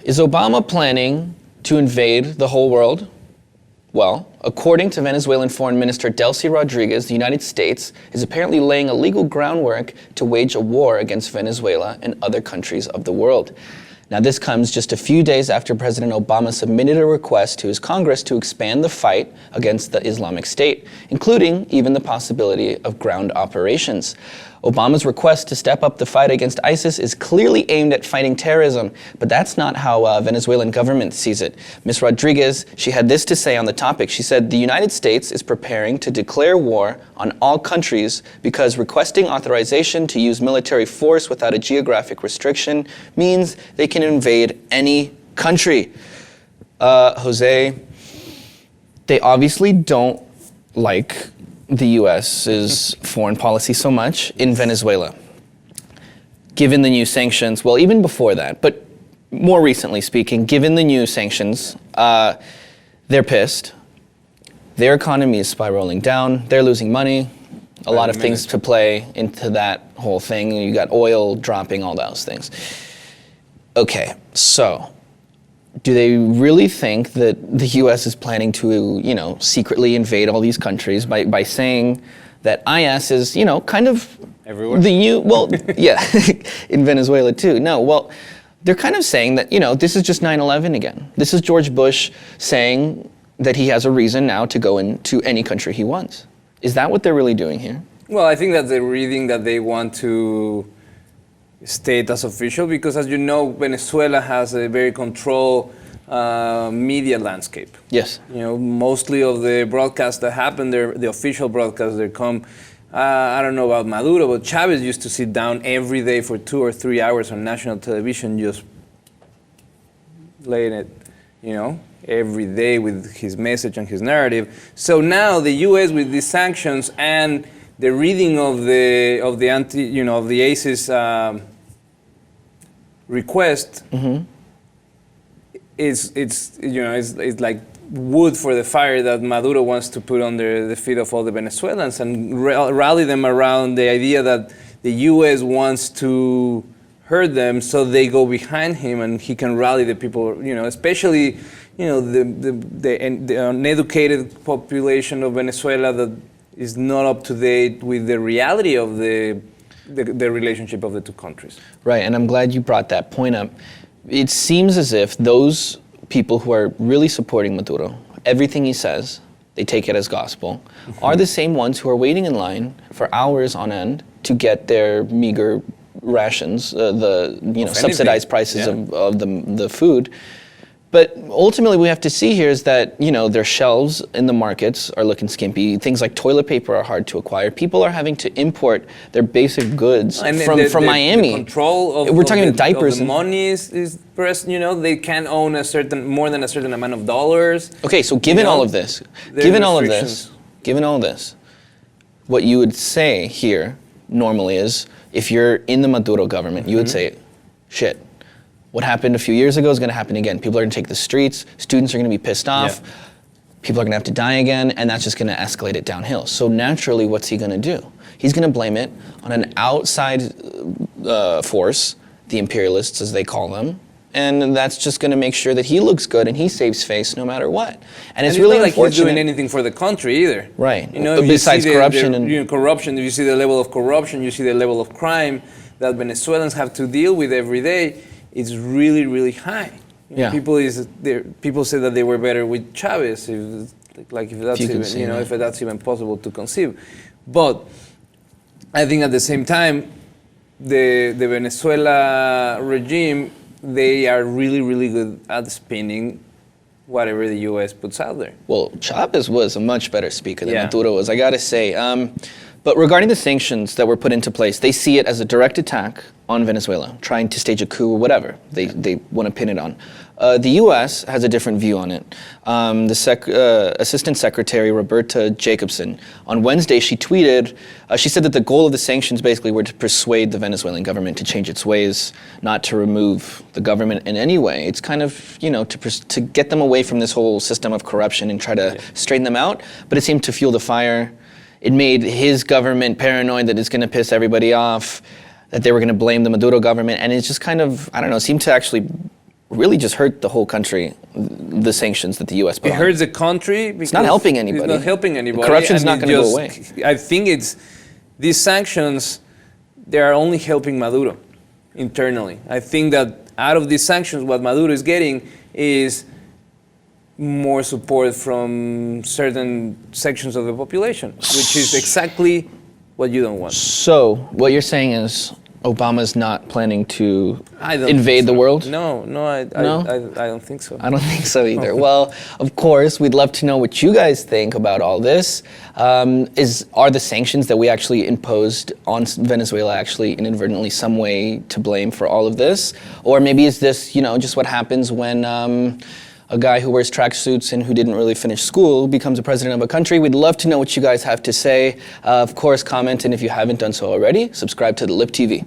Is Obama planning to invade the whole world? Well, according to Venezuelan Foreign Minister Delcy Rodriguez, the United States is apparently laying a legal groundwork to wage a war against Venezuela and other countries of the world. Now, this comes just a few days after President Obama submitted a request to his Congress to expand the fight against the Islamic State, including even the possibility of ground operations. Obama's request to step up the fight against ISIS is clearly aimed at fighting terrorism, but that's not how Venezuelan government sees it. Ms. Rodriguez, she had this to say on the topic. She said, the United States is preparing to declare war on all countries because requesting authorization to use military force without a geographic restriction means they can invade any country. Jose, they obviously don't like the U.S.'s foreign policy so much in Venezuela. Given the new sanctions, well, even before that, but more recently speaking, given the new sanctions, they're pissed. Their economy is spiraling down. They're losing money. A lot of things to play into that whole thing. You got oil dropping, all those things. Okay, so do they really think that the U.S. is planning to, secretly invade all these countries by saying that IS is, kind of everywhere? Yeah, in Venezuela too. No, well, they're kind of saying that, this is just 9/11 again. This is George Bush saying that he has a reason now to go into any country he wants. Is that what they're really doing here? Well, I think that the reading that they want to state as official, because as you know, Venezuela has a very controlled media landscape. Yes. Mostly of the broadcasts that happen there, the official broadcasts that come, I don't know about Maduro, but Chavez used to sit down every day for 2 or 3 hours on national television just laying it, every day with his message and his narrative. So now the U.S. with these sanctions and the reading of the ISIS request, it's like wood for the fire that Maduro wants to put under the feet of all the Venezuelans and rally them around the idea that the U.S. wants to hurt them, so they go behind him and he can rally the people, especially the uneducated population of Venezuela that is not up to date with the reality of the relationship of the two countries. Right, and I'm glad you brought that point up. It seems as if those people who are really supporting Maduro, everything he says, they take it as gospel, are the same ones who are waiting in line for hours on end to get their meager rations, subsidized prices of the food. But ultimately, we have to see here is that, their shelves in the markets are looking skimpy. Things like toilet paper are hard to acquire. People are having to import their basic goods from Miami. The control of We're talking diapers. Of the money is pressed, they can't own more than a certain amount of dollars. Okay, so given all of this, what you would say here normally is, if you're in the Maduro government, you would say, shit. What happened a few years ago is going to happen again. People are going to take the streets. Students are going to be pissed off. Yeah. People are going to have to die again, and that's just going to escalate it downhill. So naturally, what's he going to do? He's going to blame it on an outside force, the imperialists, as they call them, and that's just going to make sure that he looks good and he saves face no matter what. And it's really not like unfortunate. He's doing anything for the country either. Right. Besides corruption corruption. If you see the level of corruption, you see the level of crime that Venezuelans have to deal with every day. It's really, really high. People say that they were better with Chavez, if that's even possible to conceive. But I think at the same time, the Venezuela regime, they are really, really good at spinning whatever the U.S. puts out there. Well, Chavez was a much better speaker than Maduro was, I gotta say. But regarding the sanctions that were put into place, they see it as a direct attack on Venezuela, trying to stage a coup or whatever they want to pin it on. The U.S. has a different view on it. Assistant Secretary Roberta Jacobson, on Wednesday, she tweeted, she said that the goal of the sanctions basically were to persuade the Venezuelan government to change its ways, not to remove the government in any way. It's kind of, to get them away from this whole system of corruption and try to straighten them out, but it seemed to fuel the fire. It made his government paranoid that it's going to piss everybody off, that they were going to blame the Maduro government, and it's just kind of, seemed to actually really just hurt the whole country, the sanctions that the U.S. put It on. hurts the country because It's not helping anybody. It's not helping anybody. Corruption's and not it going to go just- away. I think these sanctions, they are only helping Maduro internally. I think that out of these sanctions, what Maduro is getting is more support from certain sections of the population, which is exactly what you don't want. So, what you're saying is Obama's not planning to I don't invade think the so. world? No, I don't think so. I don't think so either. Well, of course, we'd love to know what you guys think about all this. Are the sanctions that we actually imposed on Venezuela actually inadvertently some way to blame for all of this? Or maybe is this, just what happens when a guy who wears tracksuits and who didn't really finish school becomes a president of a country? We'd love to know what you guys have to say. Of course, comment, and if you haven't done so already, subscribe to the Lip TV.